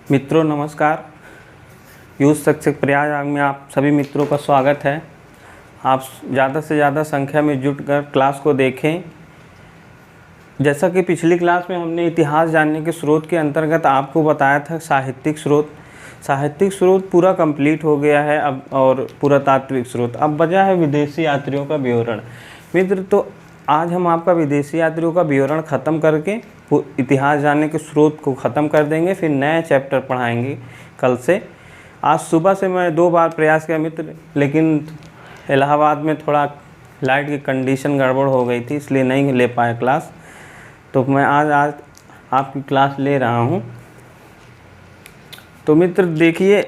मित्रों नमस्कार। यूथ शिक्षक प्रयाग में आप सभी मित्रों का स्वागत है। आप ज़्यादा से ज़्यादा संख्या में जुटकर क्लास को देखें। जैसा कि पिछली क्लास में हमने इतिहास जानने के स्रोत के अंतर्गत आपको बताया था साहित्यिक स्रोत पूरा कंप्लीट हो गया है अब, और पुरातात्विक स्रोत अब बचा है विदेशी यात्रियों का विवरण। मित्र, तो आज हम आपका विदेशी यात्रियों का विवरण ख़त्म करके इतिहास जानने के स्रोत को ख़त्म कर देंगे, फिर नए चैप्टर पढ़ाएंगे कल से। आज सुबह से मैं 2 बार प्रयास किया मित्र, लेकिन इलाहाबाद में थोड़ा लाइट की कंडीशन गड़बड़ हो गई थी, इसलिए नहीं ले पाया क्लास। तो मैं आज आपकी क्लास ले रहा हूँ। तो मित्र देखिए,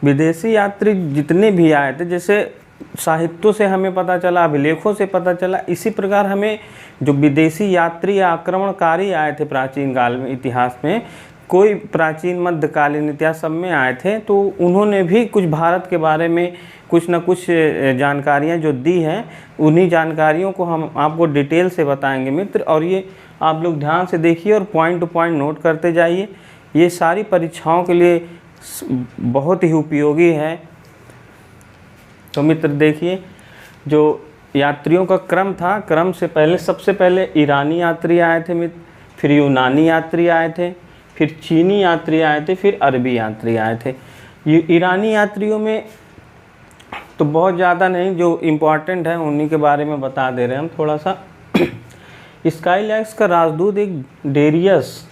विदेशी यात्री जितने भी आए थे, जैसे साहित्यों से हमें पता चला, अभिलेखों से पता चला, इसी प्रकार हमें जो विदेशी यात्री या आक्रमणकारी आए थे प्राचीन काल में इतिहास में, कोई प्राचीन मध्यकालीन इतिहास सब में आए थे, तो उन्होंने भी कुछ भारत के बारे में कुछ न कुछ जानकारियाँ जो दी हैं, उन्हीं जानकारियों को हम आपको डिटेल से बताएंगे मित्र। और ये आप लोग ध्यान से देखिए और पॉइंट टू पॉइंट नोट करते जाइए। ये सारी परीक्षाओं के लिए बहुत ही उपयोगी है। तो मित्र देखिए, जो यात्रियों का क्रम था, क्रम से पहले सबसे पहले ईरानी यात्री आए थे मित्र, फिर यूनानी यात्री आए थे, फिर चीनी यात्री आए थे, फिर अरबी यात्री आए थे। ये ईरानी यात्रियों में तो बहुत ज़्यादा नहीं, जो इम्पोर्टेंट है उन्हीं के बारे में बता दे रहे हैं हम थोड़ा सा। स्काईलैक्स का राजदूत एक डेरियस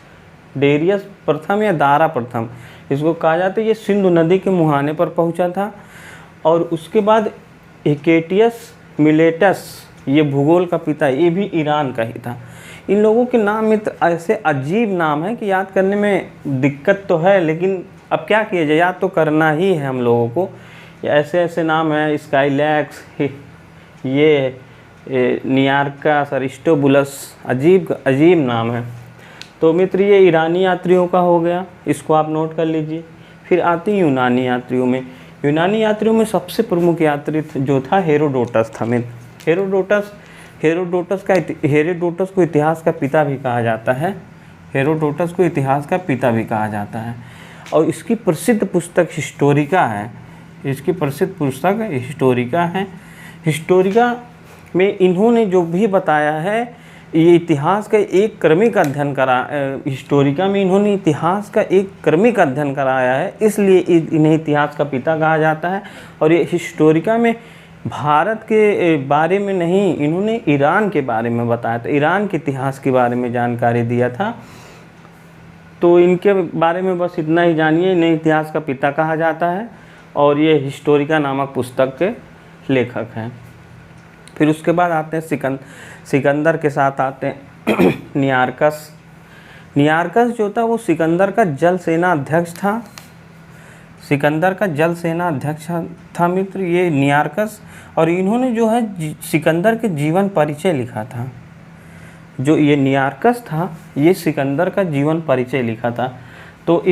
प्रथम या दारा प्रथम इसको कहा जाता है, ये सिंधु नदी के मुहाने पर पहुंचा था। और उसके बाद हिकेटियस मिलेटस, ये भूगोल का पिता, ये भी ईरान का ही था। इन लोगों के नाम मित्र ऐसे अजीब नाम है कि याद करने में दिक्कत तो है, लेकिन अब क्या किया जाए, याद तो करना ही है हम लोगों को। ऐसे ऐसे नाम हैं, स्काईलैक्स, ये नियार्कस, अरिस्टोबुलस, अजीब नाम है। तो मित्र ये ईरानी यात्रियों का हो गया, इसको आप नोट कर लीजिए। फिर आती यूनानी यात्रियों में। यूनानी यात्रियों में सबसे प्रमुख यात्री जो था हेरोडोटस था मित्र। हेरोडोटस को इतिहास का पिता भी कहा जाता है। हेरोडोटस को इतिहास का पिता भी कहा जाता है। और इसकी प्रसिद्ध पुस्तक हिस्टोरिका है। इसकी प्रसिद्ध पुस्तक हिस्टोरिका है। हिस्टोरिका में इन्होंने जो भी बताया है, ये इतिहास का एक क्रमिक अध्ययन करा। हिस्टोरिका में इन्होंने इतिहास का एक क्रमिक अध्ययन कराया है, इसलिए इन्हें इतिहास का पिता कहा जाता है। और ये हिस्टोरिका में भारत के बारे में नहीं, इन्होंने ईरान के बारे में बताया था, ईरान के इतिहास के बारे में जानकारी दिया था। तो इनके बारे में बस इतना ही जानिए, इन्हें इतिहास का पिता कहा जाता है और ये हिस्टोरिका नामक पुस्तक के लेखक हैं। फिर उसके बाद आते हैं सिकंदर के साथ आते हैं नियार्कस जो था वो सिकंदर का जल सेना अध्यक्ष था। मित्र ये नियार्कस, और इन्होंने जो है सिकंदर के जीवन परिचय लिखा था। जो ये नियार्कस था, ये सिकंदर का जीवन परिचय लिखा था। तो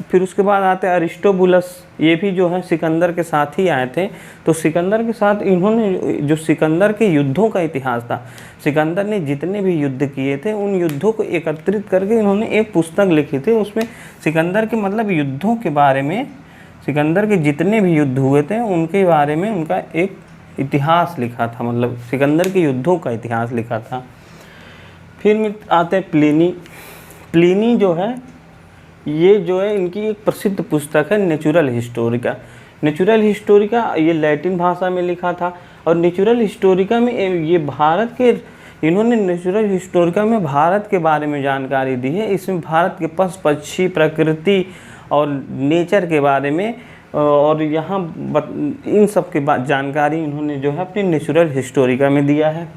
फिर उसके बाद आते हैं अरिस्टोबुलस, ये भी जो है सिकंदर के साथ ही आए थे। तो सिकंदर के साथ इन्होंने जो सिकंदर के युद्धों का इतिहास था, सिकंदर ने जितने भी युद्ध किए थे उन युद्धों को एकत्रित करके इन्होंने एक पुस्तक लिखी थी। उसमें सिकंदर के मतलब युद्धों के बारे में, सिकंदर के जितने भी युद्ध हुए थे उनके बारे में उनका एक इतिहास लिखा था, मतलब सिकंदर के युद्धों का इतिहास लिखा था। फिर आते हैं प्लिनी जो है, ये जो है इनकी एक प्रसिद्ध पुस्तक है नेचुरल हिस्टोरिका। ये लैटिन भाषा में लिखा था। और नेचुरल हिस्टोरिका में ये इन्होंने नेचुरल हिस्टोरिका में भारत के बारे में जानकारी दी है। इसमें भारत के पशु पक्षी, प्रकृति और नेचर के बारे में, और यहाँ इन सब के बाद जानकारी इन्होंने जो है अपनी नेचुरल हिस्टोरिका में दिया है।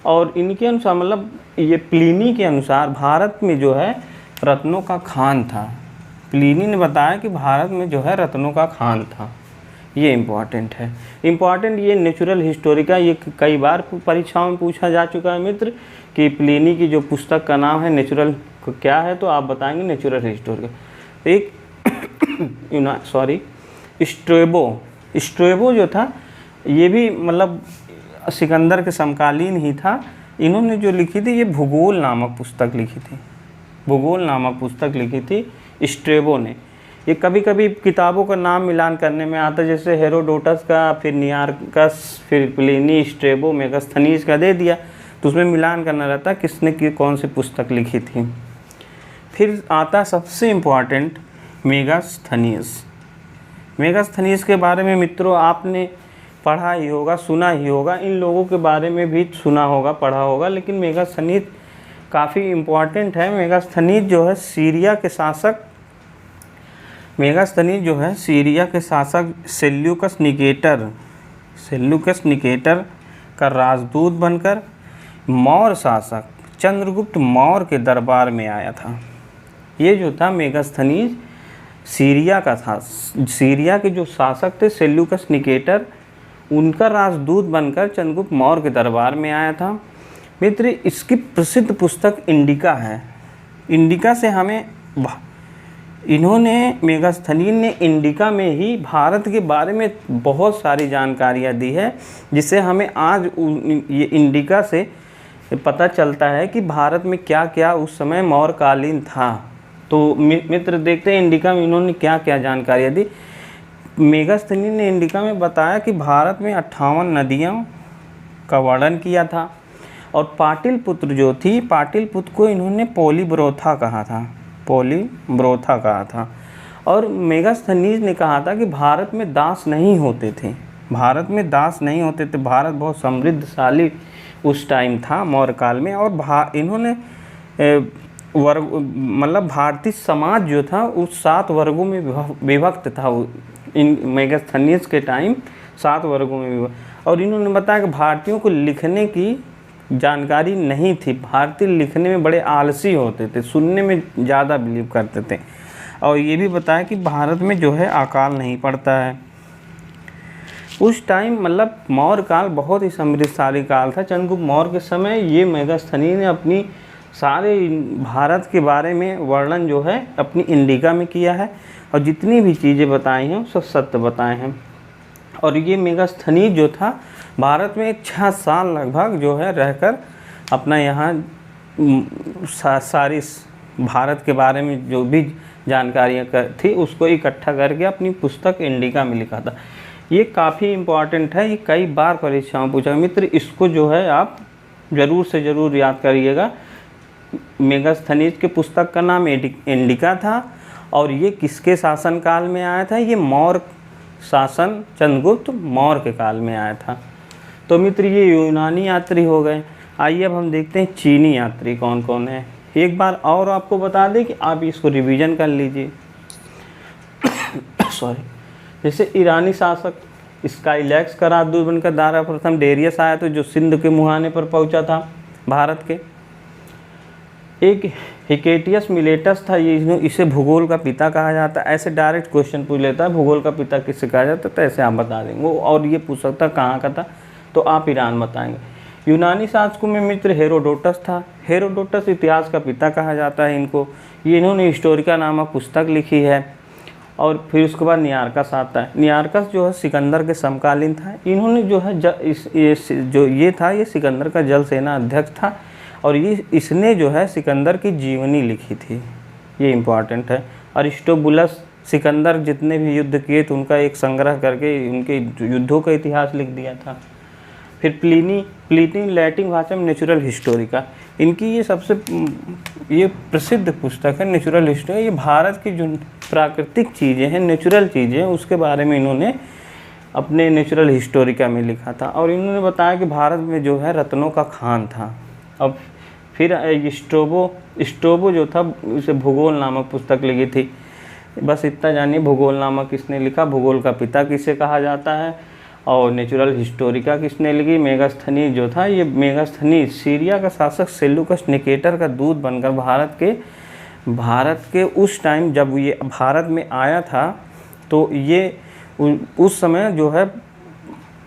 और इनके अनुसार, मतलब ये प्लिनी के अनुसार, भारत में जो है रत्नों का खान था। प्लिनी ने बताया कि भारत में जो है रत्नों का खान था। ये इम्पॉर्टेंट है। ये नेचुरल हिस्टोरिका, ये कई बार परीक्षाओं में पूछा जा चुका है मित्र कि प्लिनी की जो पुस्तक का नाम है नेचुरल क्या है, तो आप बताएंगे नेचुरल हिस्टोरिका। एक स्ट्रेबो जो था, ये भी मतलब सिकंदर के समकालीन ही था। इन्होंने जो लिखी थी, ये भूगोल नामक पुस्तक लिखी थी। स्ट्रेबो ने। ये कभी कभी किताबों का नाम मिलान करने में आता है, जैसे हेरोडोटस का, फिर नियार्कस, फिर प्लिनी, स्ट्रेबो, मेगास्थनीज का दे दिया, तो उसमें मिलान करना रहता है किसने कौन सी पुस्तक लिखी थी। फिर आता सबसे इम्पॉर्टेंट मेगास्थनीज। मेगास्थनीज के बारे में मित्रों आपने पढ़ा ही होगा, सुना ही होगा, इन लोगों के बारे में भी सुना होगा, पढ़ा होगा, लेकिन मेगास्थनीज काफ़ी इम्पॉर्टेंट है। मेगास्थनीज जो है सीरिया के शासक, मेगास्थनीज जो है सीरिया के शासक सेल्यूकस निकेटर का राजदूत बनकर मौर्य शासक चंद्रगुप्त मौर्य के दरबार में आया था। ये जो था मेगास्थनीज सीरिया का था। सीरिया के जो शासक थे सेल्यूकस निकेटर, उनका राजदूत बनकर चंद्रगुप्त मौर्य के दरबार में आया था। मित्र, इसकी प्रसिद्ध पुस्तक इंडिका है। इंडिका से हमें इन्होंने मेगास्थनीज ने इंडिका में ही भारत के बारे में बहुत सारी जानकारियाँ दी है, जिससे हमें आज ये इंडिका से पता चलता है कि भारत में क्या क्या उस समय मौर्यकालीन था। तो मित्र देखते हैं इंडिका में इन्होंने क्या क्या जानकारियाँ दी। मेगास्थनीज ने इंडिका में बताया कि भारत में 58 नदियों का वर्णन किया था, और पाटलिपुत्र जो थी, पाटलिपुत्र को इन्होंने पोलीब्रोथा कहा था। और मेगास्थनीज ने कहा था कि भारत में दास नहीं होते थे, भारत बहुत समृद्धशाली उस टाइम था मौर्य काल में। और इन्होंने वर्ग मतलब भारतीय समाज जो था उस 7 वर्गों में विभक्त था। इन मेगास्थनीज के टाइम 7 वर्गों में विभक्त। और इन्होंने बताया कि भारतीयों को लिखने की जानकारी नहीं थी, भारतीय लिखने में बड़े आलसी होते थे, सुनने में ज़्यादा बिलीव करते थे। और ये भी बताया कि भारत में जो है अकाल नहीं पड़ता है। उस टाइम मतलब मौर्य काल बहुत ही समृद्धशाली काल था। चंद्रगुप्त मौर्य के समय ये मेगास्थनीज ने अपनी सारे भारत के बारे में वर्णन जो है अपनी इंडिका में किया है, और जितनी भी चीज़ें बताई हैं सब सत्य बताए हैं। और ये मेगास्थनीज जो था भारत में 6 साल लगभग जो है रहकर अपना यहाँ सारी भारत के बारे में जो भी जानकारियाँ थी उसको इकट्ठा करके अपनी पुस्तक इंडिका में लिखा था। ये काफ़ी इम्पॉर्टेंट है, ये कई बार परीक्षाओं पूछा। मित्र, इसको जो है आप ज़रूर से ज़रूर याद करिएगा। मेगास्थनीज के पुस्तक का नाम इंडिका था, और ये किसके शासनकाल में आया था? ये मौर्य शासन चंद्रगुप्त मौर्य के काल में आया था। तो मित्र, ये यूनानी यात्री हो गए। आइए अब हम देखते हैं चीनी यात्री कौन कौन है। एक बार और आपको बता दें कि आप इसको रिवीजन कर लीजिए। जैसे ईरानी शासक स्काइलैक्स का राजदूत बनकर दारा प्रथम डेरियस आया, तो जो सिंध के मुहाने पर पहुंचा था भारत के। एक हिकेटियस मिलेटस था, ये इसे भूगोल का पिता कहा जाता है। ऐसे डायरेक्ट क्वेश्चन पूछ लेता है भूगोल का पिता किससे कहा जाता है, तो ऐसे आप बता देंगे। और ये पूछ सकता कहाँ का था, तो आप ईरान बताएंगे। यूनानी शासकों में मित्र हेरोडोटस था। हेरोडोटस इतिहास का पिता कहा जाता है इनको। इन्होंने हिस्टोरिका नामक पुस्तक लिखी है। और फिर उसके बाद नियार्कस आता है। नियार्कस जो है सिकंदर के समकालीन था। इन्होंने जो है ये सिकंदर का जल सेना अध्यक्ष था, और इसने जो है सिकंदर की जीवनी लिखी थी, ये इम्पॉर्टेंट है। अरिस्टोबुलस सिकंदर जितने भी युद्ध किए थे उनका एक संग्रह करके उनके युद्धों का इतिहास लिख दिया था। फिर प्लिनी लैटिन भाषा में नेचुरल हिस्टोरिका, इनकी ये सबसे प्रसिद्ध पुस्तक है नेचुरल हिस्टोरी। ये भारत की जो प्राकृतिक चीज़ें हैं, नेचुरल चीज़ें हैं, उसके बारे में इन्होंने अपने नेचुरल हिस्टोरिका में लिखा था। और इन्होंने बताया कि भारत में जो है रत्नों का खान था। अब फिर स्ट्रोबो जो था उसे भूगोल नामक पुस्तक लिखी थी। बस इतना जानिए भूगोल नामक किसने लिखा, भूगोल का पिता किसे कहा जाता है, और नेचुरल हिस्टोरिका किसने लिखी। मेगास्थनीज जो था, ये मेगास्थनीज सीरिया का शासक सेल्यूकस निकेटर का दूत बनकर भारत के उस टाइम जब ये भारत में आया था, तो ये उस समय जो है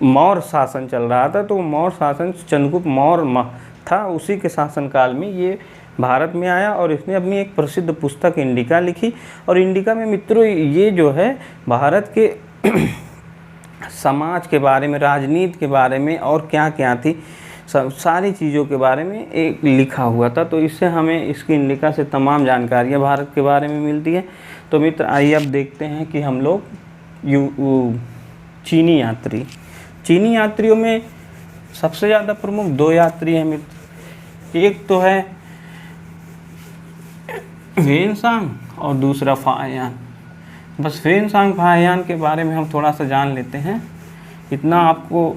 मौर्य शासन चल रहा था। तो मौर्य शासन चंद्रगुप्त मौर्य था, उसी के शासनकाल में ये भारत में आया, और इसने अपनी एक प्रसिद्ध पुस्तक इंडिका लिखी। और इंडिका में मित्रों ये जो है भारत के समाज के बारे में, राजनीति के बारे में और क्या क्या थी सारी चीज़ों के बारे में एक लिखा हुआ था। तो इससे हमें इसकी इंडिका से तमाम जानकारियाँ भारत के बारे में मिलती है। तो मित्र आइए अब देखते हैं कि हम लोग चीनी यात्रियों में सबसे ज़्यादा प्रमुख 2 यात्री हैं मित्र। एक तो है ह्वेनसांग और दूसरा फाहियान। बस ह्वेनसांग फाहियान के बारे में हम थोड़ा सा जान लेते हैं। इतना आपको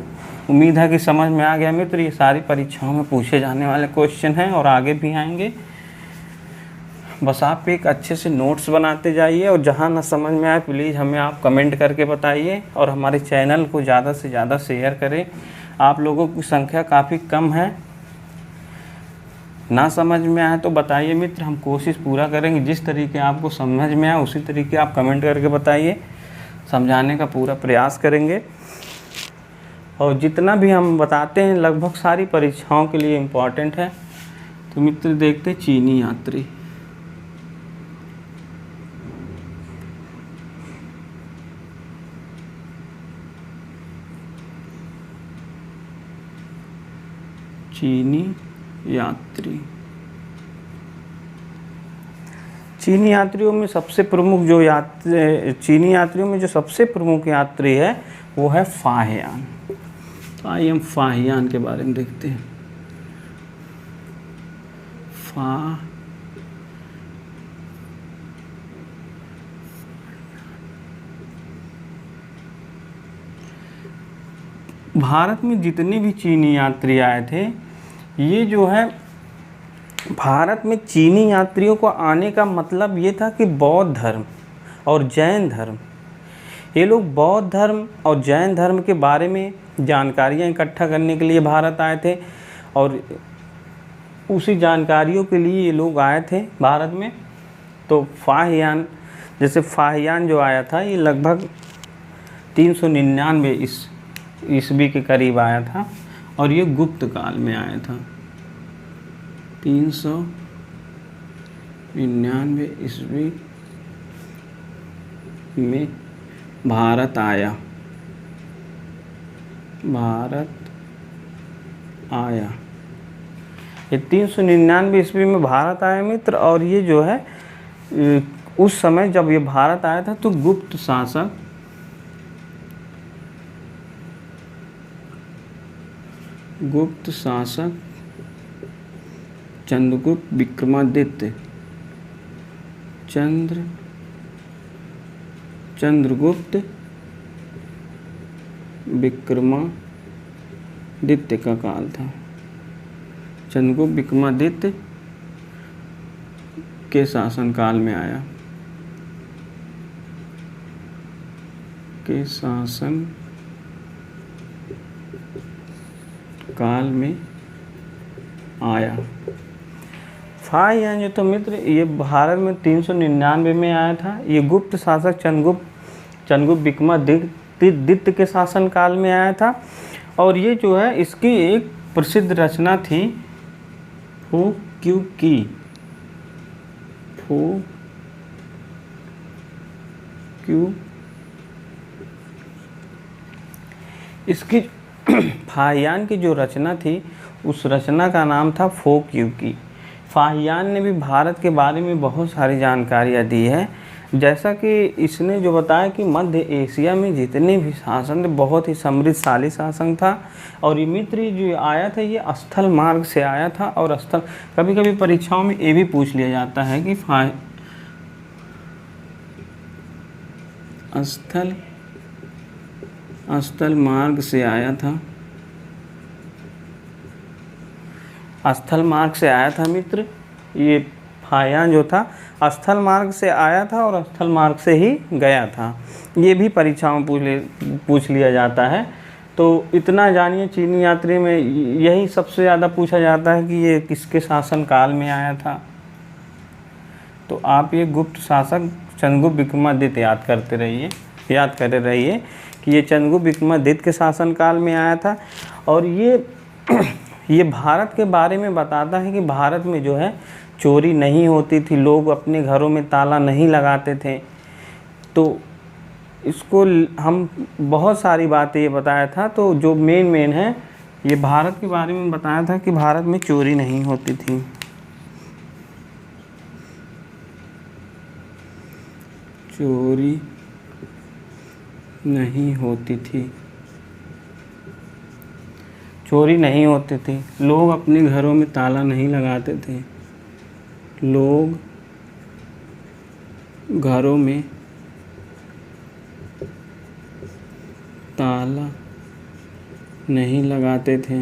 उम्मीद है कि समझ में आ गया मित्र। ये सारी परीक्षाओं में पूछे जाने वाले क्वेश्चन हैं और आगे भी आएंगे। बस आप एक अच्छे से नोट्स बनाते जाइए और जहाँ ना समझ में आए प्लीज़ हमें आप कमेंट करके बताइए और हमारे चैनल को ज़्यादा से ज़्यादा शेयर करें। आप लोगों की संख्या काफ़ी कम है। ना समझ में आए तो बताइए मित्र, हम कोशिश पूरा करेंगे। जिस तरीके आपको समझ में आए उसी तरीके आप कमेंट करके बताइए, समझाने का पूरा प्रयास करेंगे। और जितना भी हम बताते हैं लगभग सारी परीक्षाओं के लिए इम्पॉर्टेंट है। तो मित्र देखते चीनी यात्री। चीनी यात्रियों में सबसे प्रमुख चीनी यात्रियों में जो सबसे प्रमुख यात्री है वो है फाहियान। तो आइए हम फाहियान के बारे में देखते हैं। भारत में जितने भी चीनी यात्री आए थे, ये जो है भारत में चीनी यात्रियों को आने का मतलब ये था कि बौद्ध धर्म और जैन धर्म, ये लोग बौद्ध धर्म और जैन धर्म के बारे में जानकारियाँ इकट्ठा करने के लिए भारत आए थे और उसी जानकारियों के लिए ये लोग आए थे भारत में। तो फाहियान, जैसे फाहियान जो आया था ये लगभग 399 ईस्वी के करीब आया था और ये गुप्त काल में आया था। 399 ईस्वी में भारत आया। ये 399 ईस्वी में भारत आया मित्र। और ये जो है उस समय जब ये भारत आया था तो गुप्त शासक चंद्रगुप्त विक्रमादित्य का काल था। चंद्रगुप्त विक्रमादित्य के शासन काल में आया। फाहियान जो तो मित्र ये भारत में 399 में आया था। ये गुप्त शासक चंद्रगुप्त विक्रमादित्य के शासन काल में आया था। और ये जो है इसकी एक प्रसिद्ध रचना थी फो क्यू। इसकी फाहियान की जो रचना थी उस रचना का नाम था फो क्यू की। फाहियान ने भी भारत के बारे में बहुत सारी जानकारियाँ दी है। जैसा कि इसने जो बताया कि मध्य एशिया में जितने भी शासन थे बहुत ही समृद्धशाली शासन था। और ये मित्र जो आया था ये स्थल मार्ग से आया था। और कभी कभी परीक्षाओं में ये भी पूछ लिया जाता है कि स्थल मार्ग से आया था। स्थल मार्ग से आया था मित्र। ये फाहियान जो था स्थल मार्ग से आया था और स्थल मार्ग से ही गया था। ये भी परीक्षाओं पूछ लिया जाता है। तो इतना जानिए चीनी यात्री में यही सबसे ज़्यादा पूछा जाता है कि ये किसके शासन काल में आया था। तो आप ये गुप्त शासक चंद्रगुप्त विक्रमादित्य याद करते रहिए कि ये चंद्रगुप्त विक्रमादित्य के शासन काल में आया था। और ये भारत के बारे में बताता है कि भारत में जो है चोरी नहीं होती थी, लोग अपने घरों में ताला नहीं लगाते थे। तो इसको हम बहुत सारी बातें ये बताया था। तो जो मेन है ये भारत के बारे में बताया था कि भारत में चोरी नहीं होती थी। चोरी नहीं होती थी, चोरी नहीं होती थी। लोग अपने घरों में ताला नहीं लगाते थे, लोग घरों में ताला नहीं लगाते थे।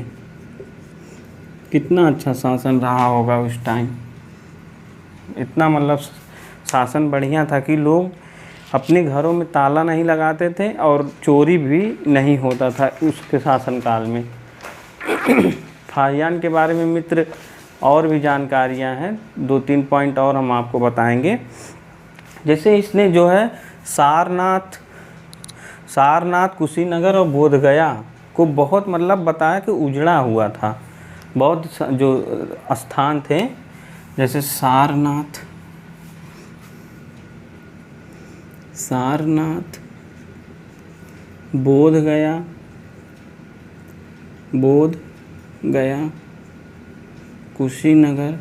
कितना अच्छा शासन रहा होगा उस टाइम, इतना मतलब शासन बढ़िया था कि लोग अपने घरों में ताला नहीं लगाते थे और चोरी भी नहीं होता था उसके शासनकाल में। फाहियान के बारे में मित्र और भी जानकारियां हैं, 2-3 पॉइंट और हम आपको बताएंगे। जैसे इसने जो है सारनाथ, कुशीनगर और बोधगया को बहुत मतलब बताया कि उजड़ा हुआ था। बौद्ध जो स्थान थे जैसे सारनाथ, बोधगया, कुशीनगर,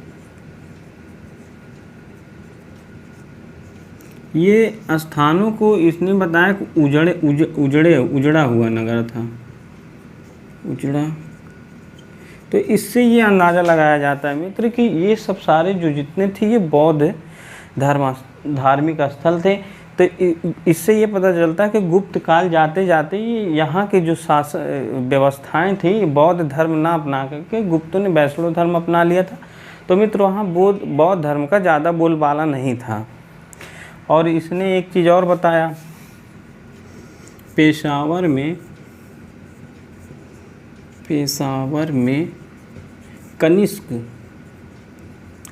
ये स्थानों को इसने बताया कि उजड़ा हुआ नगर था, उजड़ा। तो इससे ये अंदाज़ा लगाया जाता है मित्र कि ये सब सारे जो जितने थे ये बौद्ध धार्मिक स्थल थे। तो इससे ये पता चलता है कि गुप्त काल जाते जाते ये यहाँ के जो शासन व्यवस्थाएं थी बौद्ध धर्म ना अपना करके गुप्तों ने वैष्णव धर्म अपना लिया था। तो मित्र वहाँ बौद्ध धर्म का ज़्यादा बोलबाला नहीं था। और इसने एक चीज़ और बताया, पेशावर में कनिष्क,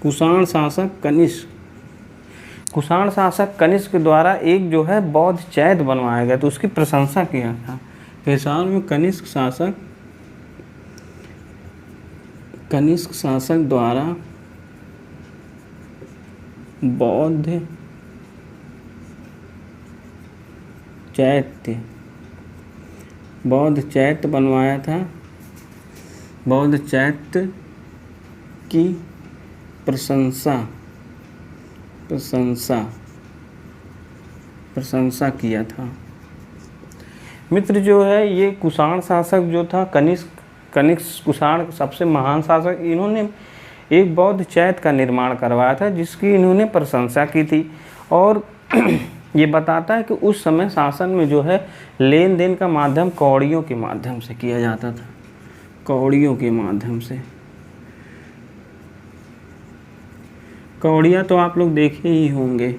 कुषाण शासक कनिष्क द्वारा एक जो है बौद्ध चैत्य बनवाया गया, तो उसकी प्रशंसा किया था। पेशावर में कनिष्क शासक द्वारा बौद्ध चैत्य बनवाया था। बौद्ध चैत्य की प्रशंसा किया था। मित्र जो है ये कुषाण शासक जो था कनिष्क कुषाण सबसे महान शासक, इन्होंने एक बौद्ध चैत्य का निर्माण करवाया था जिसकी इन्होंने प्रशंसा की थी। और ये बताता है कि उस समय शासन में जो है लेन देन का माध्यम कौड़ियों के माध्यम से किया जाता था, कौड़ियों के माध्यम से। कौड़िया तो आप लोग देखे ही होंगे,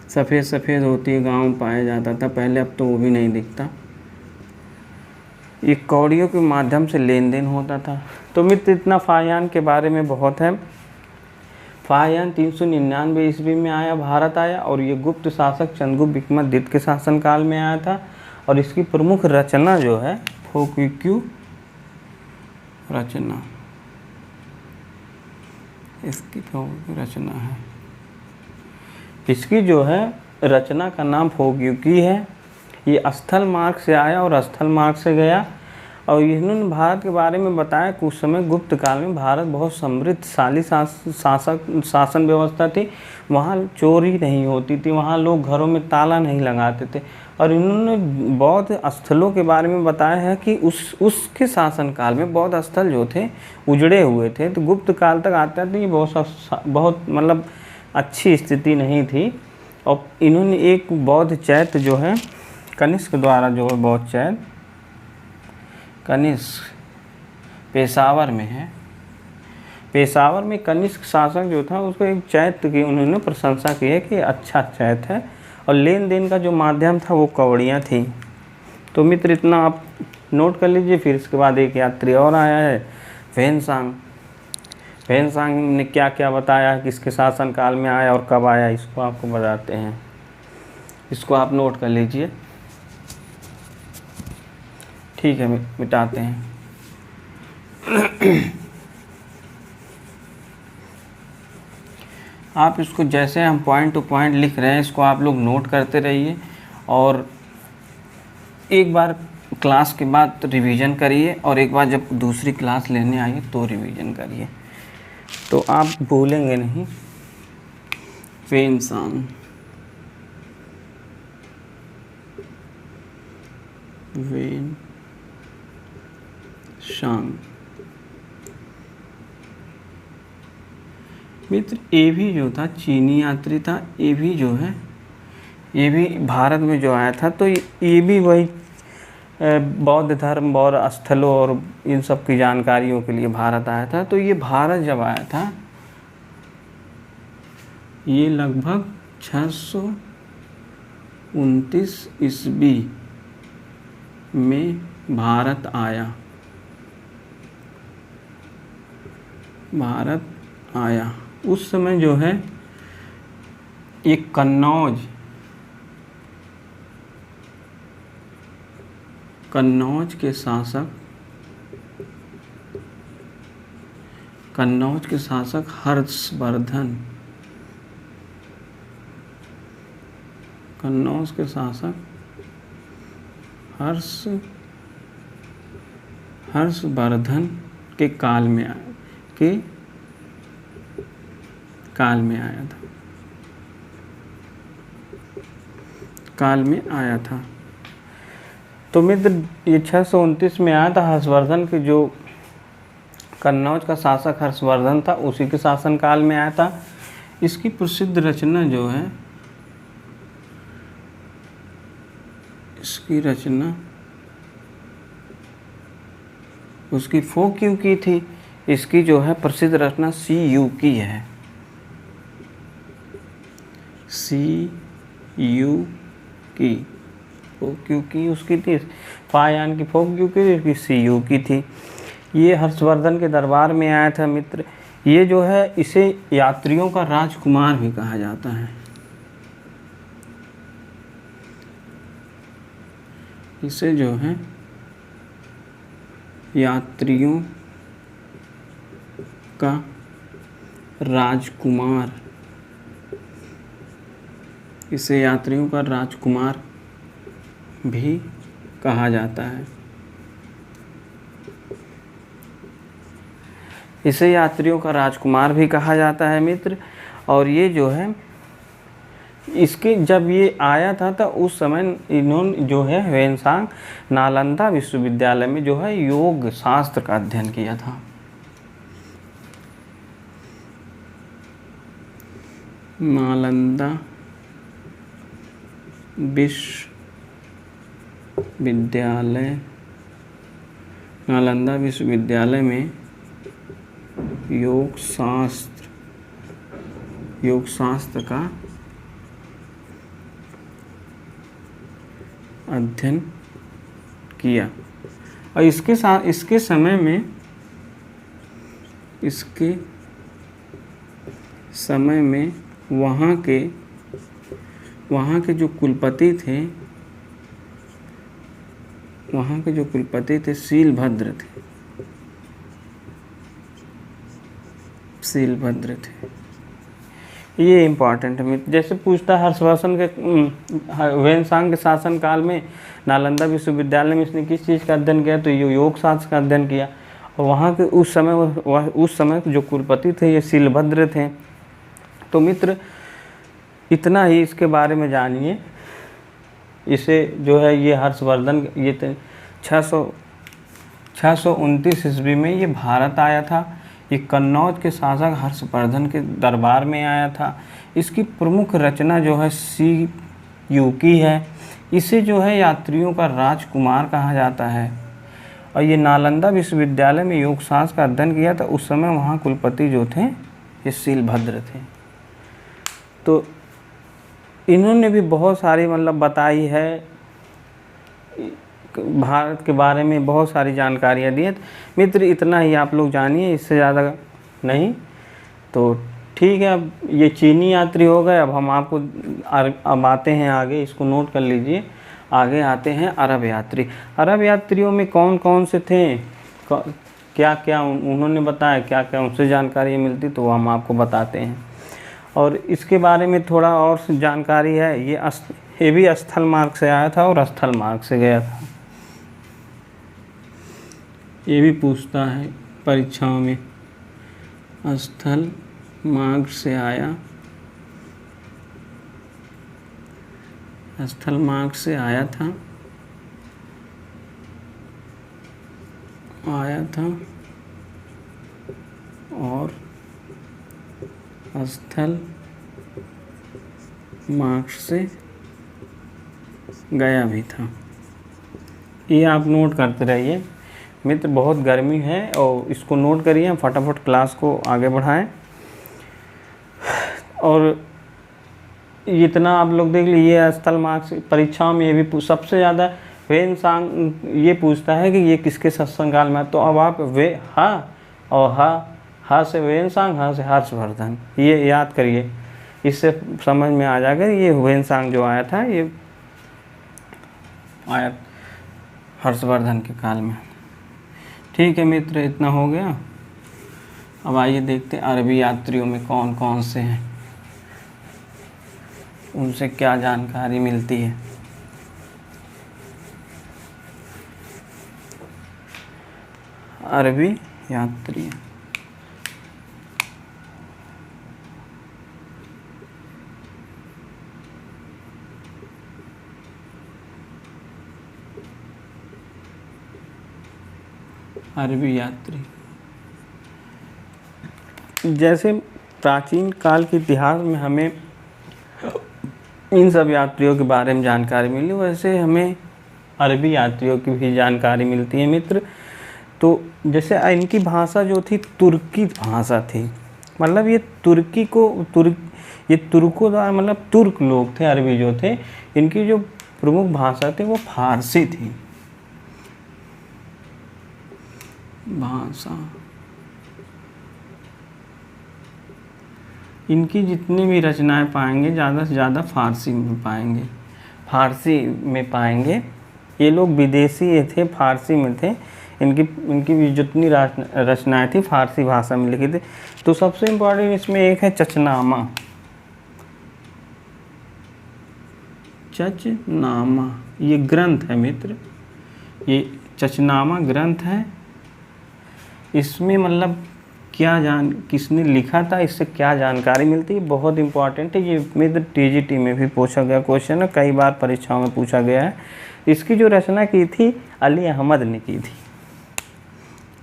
सफ़ेद सफ़ेद होती है, गांव में पाया जाता था पहले, अब तो वो भी नहीं दिखता। ये कौड़ियों के माध्यम से लेन देन होता था। तो मित्र इतना फाहियान के बारे में बहुत है। फाहियान 399 ईस्वी में आया, भारत आया, और ये गुप्त शासक चंद्रगुप्त विक्रमादित्य के शासनकाल में आया था। और इसकी प्रमुख रचना जो है फोक्क्यू रचना, इसकी रचना है, इसकी जो है रचना का नाम फोक्क्यू है। ये स्थल मार्ग से आया और स्थल मार्ग से गया। और इन्होंने भारत के बारे में बताया कि उस समय गुप्त काल में भारत बहुत समृद्धशाली शासन व्यवस्था थी। वहाँ चोरी नहीं होती थी, वहाँ लोग घरों में ताला नहीं लगाते थे। और इन्होंने बौद्ध स्थलों के बारे में बताया है कि उसके शासनकाल में बौद्ध स्थल जो थे उजड़े हुए थे। तो गुप्त काल तक आते थे ये बहुत मतलब अच्छी स्थिति नहीं थी। और इन्होंने एक बौद्ध चैत्य जो है कनिष्क द्वारा जो है बौद्ध चैत्य, कनिष्क पेशावर में है, पेशावर में कनिष्क शासक जो था उसको एक चैत्य की उन्होंने प्रशंसा की है कि अच्छा चैत्य है। और लेन देन का जो माध्यम था वो कौड़ियाँ थी। तो मित्र इतना आप नोट कर लीजिए। फिर इसके बाद एक यात्री और आया है ह्वेनसांग। ह्वेनसांग ने क्या क्या बताया, किसके शासनकाल में आया और कब आया, इसको आपको बताते हैं। इसको आप नोट कर लीजिए, ठीक है, मिटाते हैं। आप इसको जैसे हम पॉइंट टू पॉइंट लिख रहे हैं इसको आप लोग नोट करते रहिए। और एक बार क्लास के बाद रिवीजन करिए और एक बार जब दूसरी क्लास लेने आइए तो रिवीजन करिए, तो आप भूलेंगे नहीं। वेनसांग, वेनसांग मित्र, ये भी जो था चीनी यात्री था, ये भी जो है ये भी भारत में जो आया था, तो ये भी वही बौद्ध धर्म और स्थलों और इन सब की जानकारियों के लिए भारत आया था। तो ये भारत जब आया था, ये लगभग 629 ईस्वी में भारत आया, उस समय जो है ये कन्नौज के शासक हर्षवर्धन, कन्नौज के शासक हर्षवर्धन के काल में आया था। तो मित्र ये 629 में आया था। हर्षवर्धन के जो कन्नौज का शासक हर्षवर्धन था, उसी के शासन काल में आया था। इसकी प्रसिद्ध रचना जो है, इसकी रचना उसकी फोक यू की थी। इसकी जो है प्रसिद्ध रचना सी यू की है, सी यू की, फोक यू की उसकी थी, फायान की फोक यू की, इसकी सी यू की थी। ये हर्षवर्धन के दरबार में आया था मित्र। ये जो है इसे यात्रियों का राजकुमार भी कहा जाता है। इसे जो है यात्रियों का राजकुमार, इसे यात्रियों का राजकुमार भी कहा जाता है। इसे यात्रियों का राजकुमार भी कहा जाता है मित्र। और ये जो है इसके जब ये आया था तो उस समय इन्होंने जो है वेनसांग नालंदा विश्वविद्यालय में जो है योग शास्त्र का अध्ययन किया था। नालंदा विश्वविद्यालय में योग शास्त्र का अध्ययन किया। और इसके समय में वहाँ के जो कुलपति थे शीलभद्र थे। ये इम्पॉर्टेंट है। जैसे पूछता है हर्षवर्धन के वेनसांग के शासन काल में नालंदा विश्वविद्यालय में इसने किस चीज़ का अध्ययन किया, तो ये योग शास्त्र का अध्ययन किया। और वहाँ के उस समय जो कुलपति थे ये शीलभद्र थे। तो मित्र इतना ही इसके बारे में जानिए। इसे जो है ये हर्षवर्धन ये 629 ईस्वी में ये भारत आया था। ये कन्नौज के शासक हर्षवर्धन के दरबार में आया था। इसकी प्रमुख रचना जो है सी यू की है। इसे जो है यात्रियों का राजकुमार कहा जाता है। और ये नालंदा विश्वविद्यालय में योग शास्त्र का अध्ययन किया था। उस समय वहाँ कुलपति जो थे ये शीलभद्र थे। तो इन्होंने भी बहुत सारी मतलब बताई है, भारत के बारे में बहुत सारी जानकारियाँ दी हैं। मित्र इतना ही आप लोग जानिए, इससे ज़्यादा नहीं। तो ठीक है, अब ये चीनी यात्री हो गए। अब हम आपको अब आते हैं आगे, इसको नोट कर लीजिए। आगे आते हैं अरब यात्री। अरब यात्रियों में कौन कौन से थे, क्या क्या उन्होंने बताया, क्या क्या उनसे जानकारी मिलती, तो हम आपको बताते हैं। और इसके बारे में थोड़ा और जानकारी है। ये भी स्थल मार्ग से आया था और स्थल मार्ग से गया था। ये भी पूछता है परीक्षाओं में, स्थल मार्ग से आया, स्थल मार्ग से आया था और स्थल मार्ग से गया भी था। ये आप नोट करते रहिए मित्र, बहुत गर्मी है और इसको नोट करिए, हम फटाफट क्लास को आगे बढ़ाएं। और इतना आप लोग देख लीजिए, स्थल मार्ग से परीक्षाओं में ये भी सबसे ज़्यादा वेनसांग ये पूछता है कि ये किसके शासन काल में है। तो अब आप वे हा और हा से वेनसांग, हा से हर्षवर्धन, ये याद करिए, इससे समझ में आ जाएगा ये वेनसांग जो आया था ये आया हर्षवर्धन के काल में। ठीक है मित्र, इतना हो गया। अब आइए देखते हैं अरबी यात्रियों में कौन कौन से हैं, उनसे क्या जानकारी मिलती है। अरबी यात्री, अरबी यात्री जैसे प्राचीन काल के इतिहास में हमें इन सब यात्रियों के बारे में जानकारी मिली, वैसे हमें अरबी यात्रियों की भी जानकारी मिलती है मित्र। तो जैसे इनकी भाषा जो थी तुर्की भाषा थी, मतलब ये ये तुर्कों द्वारा, मतलब तुर्क लोग थे, अरबी जो थे, इनकी जो प्रमुख भाषा थी वो फारसी थी। भाषा इनकी जितनी भी रचनाएं पाएंगे ज़्यादा से ज़्यादा फारसी में पाएंगे। ये लोग विदेशी थे, फारसी में थे, इनकी भी जितनी रचनाएं थी फारसी भाषा में लिखी थी। तो सबसे इम्पोर्टेंट इसमें एक है चचनामा। चचनामा ये ग्रंथ है मित्र, ये चचनामा ग्रंथ है। इसमें मतलब किसने लिखा था, इससे क्या जानकारी मिलती है, बहुत इंपॉर्टेंट है ये मित्र। टीजीटी में भी पूछा गया क्वेश्चन है, कई बार परीक्षाओं में पूछा गया है। इसकी जो रचना की थी अली अहमद ने की थी।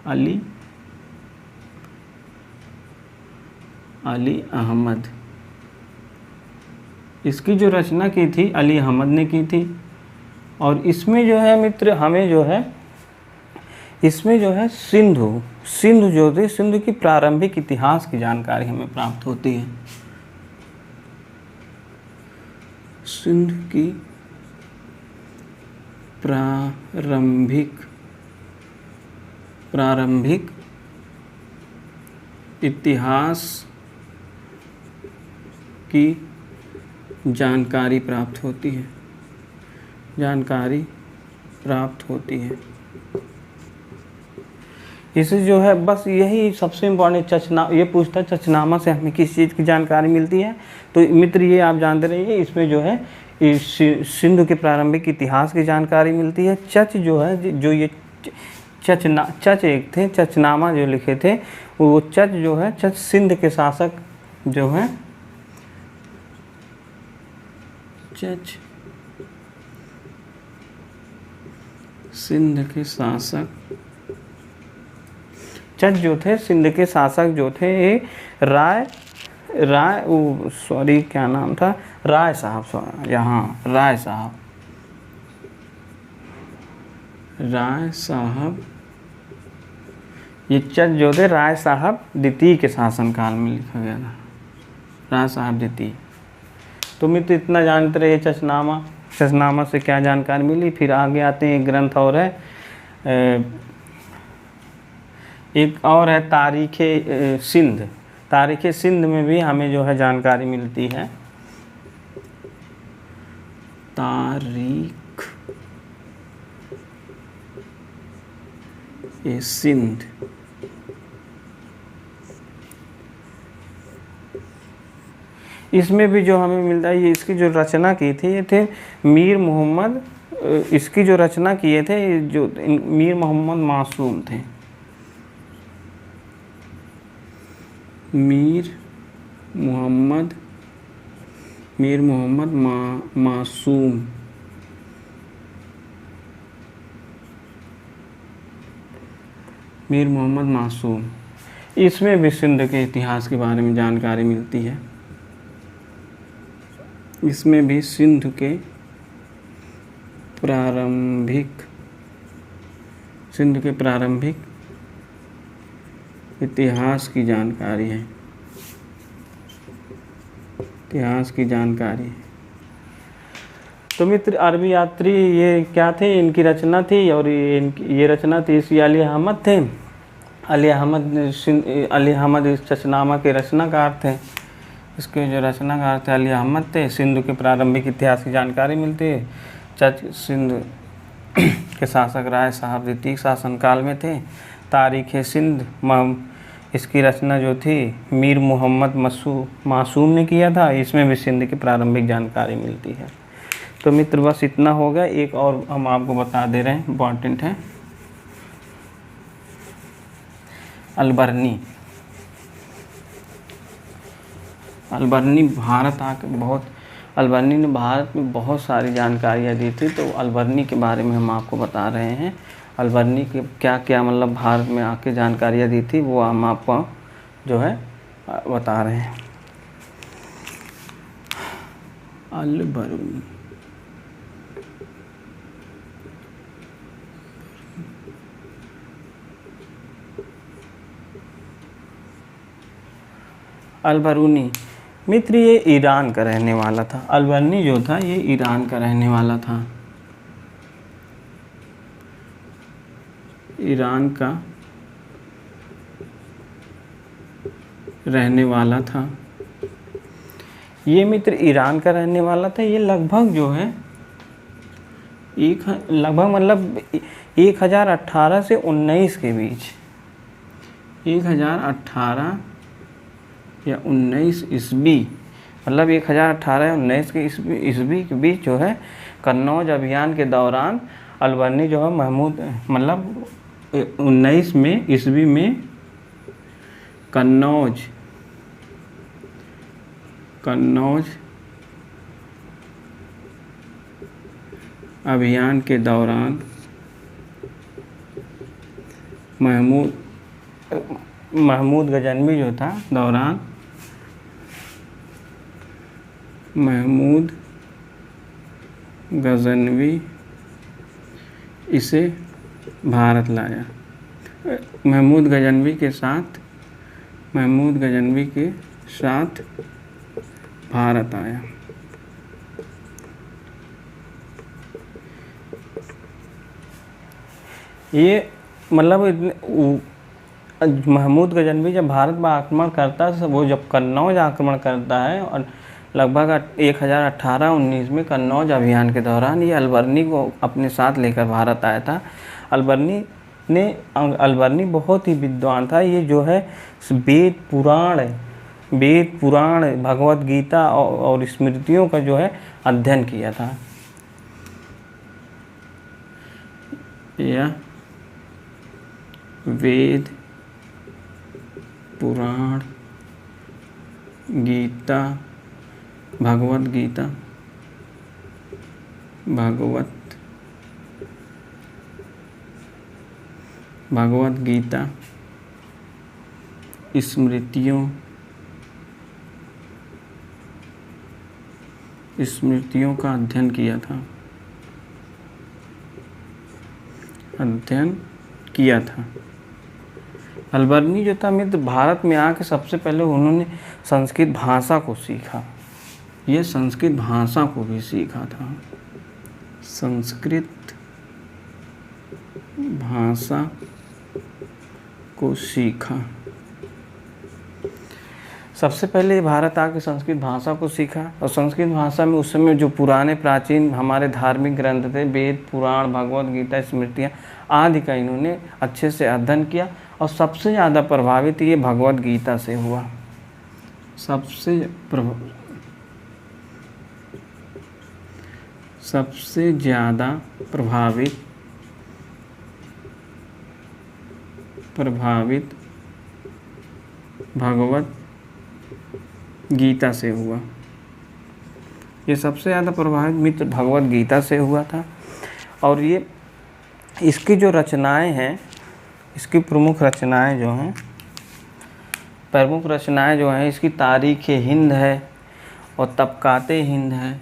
अली अहमद, इसकी जो रचना की थी अली अहमद ने की थी। और इसमें जो है मित्र, हमें जो है इसमें जो है सिंधु जो थी, सिंधु की प्रारंभिक इतिहास की जानकारी हमें प्राप्त होती है। सिंधु की प्रारंभिक इतिहास की जानकारी प्राप्त होती है। इसे जो है बस यही सबसे इम्पोर्टेंट ये पूछता है चचनामा से हमें किस चीज़ की जानकारी मिलती है। तो मित्र ये आप जानते रहिए, इसमें जो है सिंधु के प्रारंभिक इतिहास की जानकारी मिलती है। चच जो है, जो ये चच एक थे, चचनामा जो लिखे थे, वो चच जो है, चच सिंध के शासक जो है, चच सिंध के शासक, चच जो थे सिंध के शासक जो थे राय क्या नाम था, राय साहब, राय साहब, ये चच जो थे राय साहब द्वितीय के शासनकाल में लिखा गया था, राय साहब द्वितीय। तो मित्र इतना जानते रहिए चचनामा से क्या जानकारी मिली। फिर आगे आते हैं, एक ग्रंथ और है, एक और है तारीख़े सिंध। तारीख़े सिंध में भी हमें जो है जानकारी मिलती है। तारीख़े सिंध, इसमें भी जो हमें मिलता है, ये इसकी जो रचना की थी ये थे मीर मोहम्मद इसकी जो रचना किए थे जो मीर मोहम्मद मासूम थे। मीर मोहम्मद मासूम। मीर मोहम्मद मासूम, इसमें भी सिंध के इतिहास के बारे में जानकारी मिलती है। इसमें भी सिंध के प्रारंभिक इतिहास की जानकारी है। तो मित्र, अरबी यात्री ये क्या थे, इनकी रचना थी, और ये रचना थी इसी अली अहमद थे। अली अहमद इस चचनामा के रचनाकार थे। इसके जो रचनाकार थे अली अहमद थे। सिंध के प्रारंभिक इतिहास की जानकारी मिलती है। सिंध के शासक राय साहब द्वितीय शासनकाल में थे। तारीख़ सिंध इसकी रचना जो थी मीर मोहम्मद मासूम ने किया था। इसमें भी सिंध की प्रारंभिक जानकारी मिलती है। तो मित्र बस इतना होगा। एक और हम आपको बता दे रहे हैं, इम्पॉर्टेंट है। अलबर्नी अलबर्नी ने भारत में बहुत सारी जानकारियाँ दी थी। तो अलबर्नी के बारे में हम आपको बता रहे हैं। अलबर्नी के क्या क्या मतलब भारत में आके जानकारियाँ दी थी, वो हम आपको जो है बता रहे हैं। अलबर्नी अलबरूनी मित्र ये ईरान का रहने वाला था। अलबर्नी जो था ये ईरान का रहने वाला था। ईरान का रहने वाला था। ये मित्र ईरान का रहने वाला था। ये लगभग जो है मतलब 1018 से 19 के बीच, 1018 या 19 ईस्वी, मतलब 1018 या 19 के ईस्वी के बीच जो है कन्नौज अभियान के दौरान अलबर्नी जो है मतलब 19 में ईस्वी में कन्नौज अभियान के दौरान महमूद गजनवी जो था महमूद गजनवी इसे भारत लाया। महमूद गजनवी के साथ भारत आया। ये मतलब महमूद गजनवी जब भारत पर आक्रमण करता है, वो जब कन्नौज आक्रमण करता है और लगभग 1018-19 में कन्नौज अभियान के दौरान ये अलबर्नी को अपने साथ लेकर भारत आया था। अलबर्नी बहुत ही विद्वान था। ये जो है वेद पुराण भगवत गीता और स्मृतियों का जो है अध्ययन किया था। यह वेद पुराण गीता भगवत गीता स्मृतियों का अध्ययन किया था। अलबर्नी जो था मित्र भारत में आके सबसे पहले उन्होंने संस्कृत भाषा को सीखा। ये संस्कृत भाषा को भी सीखा था। संस्कृत भाषा को सीखा। सबसे पहले भारत आके संस्कृत भाषा को सीखा। और संस्कृत भाषा में उस समय जो पुराने प्राचीन हमारे धार्मिक ग्रंथ थे, वेद पुराण भगवत गीता स्मृतियाँ आदि का इन्होंने अच्छे से अध्ययन किया। और सबसे ज़्यादा प्रभावित ये भगवत गीता से हुआ। सबसे ज़्यादा प्रभावित भगवत गीता से हुआ। ये सबसे ज़्यादा प्रभावित मित्र भगवत गीता से हुआ था। और ये इसकी जो रचनाएं हैं, इसकी प्रमुख रचनाएं जो हैं इसकी तारीख़ हिंद है और तबकाते हिंद है।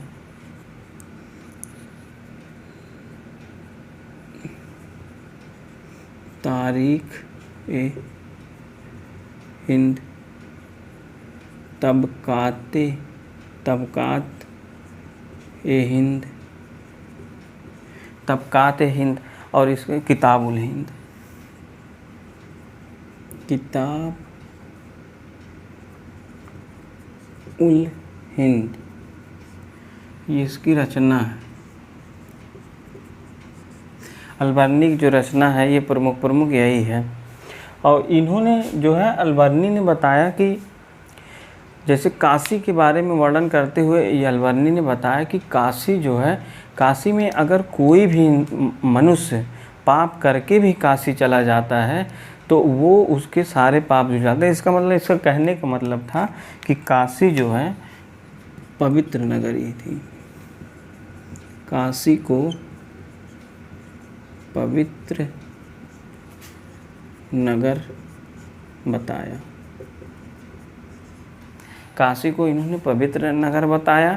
तारीख़ हिंद, तबकात हिंद और इसके किताबुल हिंद, ये इसकी रचना है। अलबर्नी की जो रचना है ये प्रमुख यही है। और इन्होंने जो है अलबर्नी ने बताया कि जैसे काशी के बारे में वर्णन करते हुए ये अलबर्नी ने बताया कि काशी जो है, काशी में अगर कोई भी मनुष्य पाप करके भी काशी चला जाता है तो वो उसके सारे पाप धुल जाते हैं। इसका मतलब, इसका कहने का मतलब था कि काशी जो है पवित्र नगरी थी। काशी को पवित्र नगर बताया। काशी को इन्होंने पवित्र नगर बताया।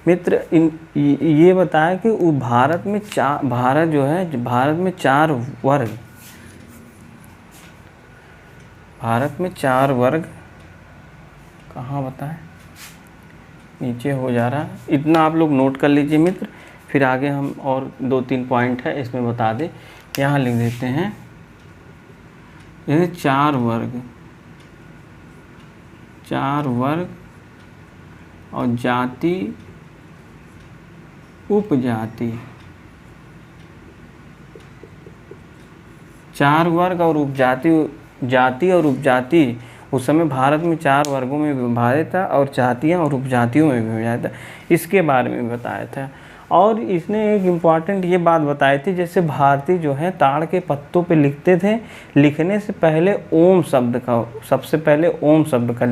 मित्र ये बताया कि भारत में चार वर्ग कहाँ बताएं, नीचे हो जा रहा है, इतना आप लोग नोट कर लीजिए मित्र। फिर आगे हम और 2-3 पॉइंट है इसमें बता दें। यहाँ लिख देते हैं, ये 4 वर्ग और जाति उपजाति, 4 वर्ग और जाति और उपजाति उस समय भारत में 4 वर्गों में विभाजित था और जातियाँ और उपजातियों में विभाजित था। इसके बारे में बताया था। और इसने एक इम्पॉर्टेंट ये बात बताई थी, जैसे भारतीय जो है ताड़ के पत्तों पे लिखते थे, लिखने से पहले सबसे पहले ओम शब्द का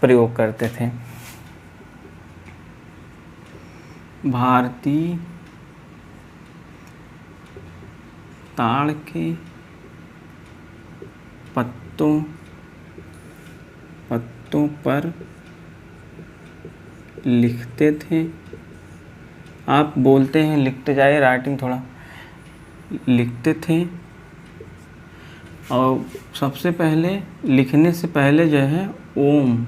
प्रयोग करते थे। भारतीय ताड़ के पत्तों पर लिखते थे। आप बोलते हैं, लिखते जाइए, राइटिंग थोड़ा, लिखते थे। और सबसे पहले लिखने से पहले जो है ओम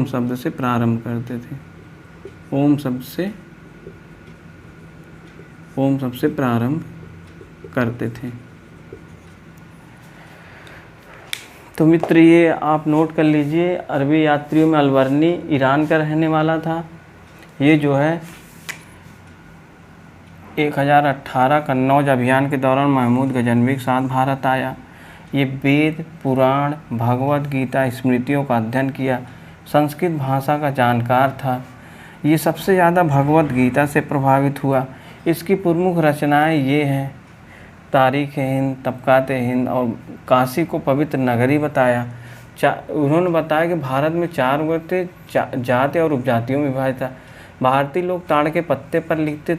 शब्द से प्रारंभ करते थे। ओम शब्द से प्रारंभ करते थे। तो मित्र ये आप नोट कर लीजिए। अरबी यात्रियों में अलबर्नी ईरान का रहने वाला था। ये जो है 1018 कन्नौज अभियान के दौरान महमूद गजनवी के साथ भारत आया। ये वेद, पुराण, भगवत गीता, स्मृतियों का अध्ययन किया। संस्कृत भाषा का जानकार था। ये सबसे ज़्यादा भगवत गीता से प्रभावित हुआ। इसकी प्रमुख रचनाएं ये हैं, तारीख़ हिंद, तबकात हिंद और काशी को पवित्र नगरी बताया। उन्होंने बताया कि भारत में 4 वर्ग थे, जाति और उपजातियों में विभाजित था। भारतीय लोग ताड़ के पत्ते पर लिखते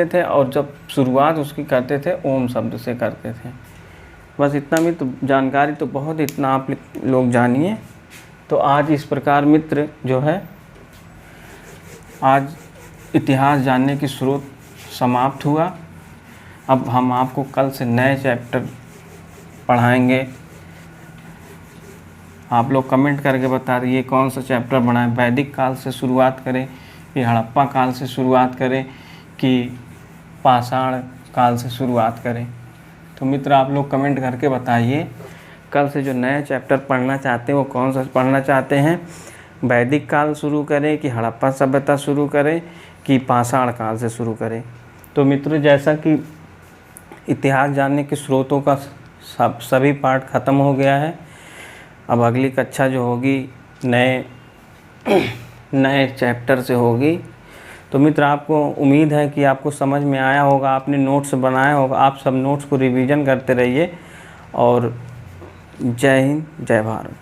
थे और जब शुरुआत उसकी करते थे ओम शब्द से करते थे। बस इतना में तो जानकारी तो बहुत, इतना आप लोग जानिए। तो आज इस प्रकार मित्र जो है आज इतिहास जानने की स्रोत समाप्त हुआ। अब हम आपको कल से नए चैप्टर पढ़ाएंगे। आप लोग कमेंट करके बता दीजिए कौन सा चैप्टर पढ़ाएं। वैदिक काल से शुरुआत करें कि हड़प्पा काल से शुरुआत करें कि पाषाण काल से शुरुआत करें। तो मित्र आप लोग कमेंट करके बताइए कल से जो नया चैप्टर पढ़ना चाहते हैं वो कौन सा पढ़ना चाहते हैं। वैदिक काल शुरू करें कि हड़प्पा सभ्यता शुरू करें कि पाषाण काल से शुरू करें। तो मित्रों जैसा कि इतिहास जानने के स्रोतों का सभी पार्ट ख़त्म हो गया है। अब अगली कक्षा जो होगी नए नए चैप्टर से होगी। तो मित्र, आपको उम्मीद है कि आपको समझ में आया होगा, आपने नोट्स बनाया होगा। आप सब नोट्स को रिवीजन करते रहिए और जय हिंद, जय भारत।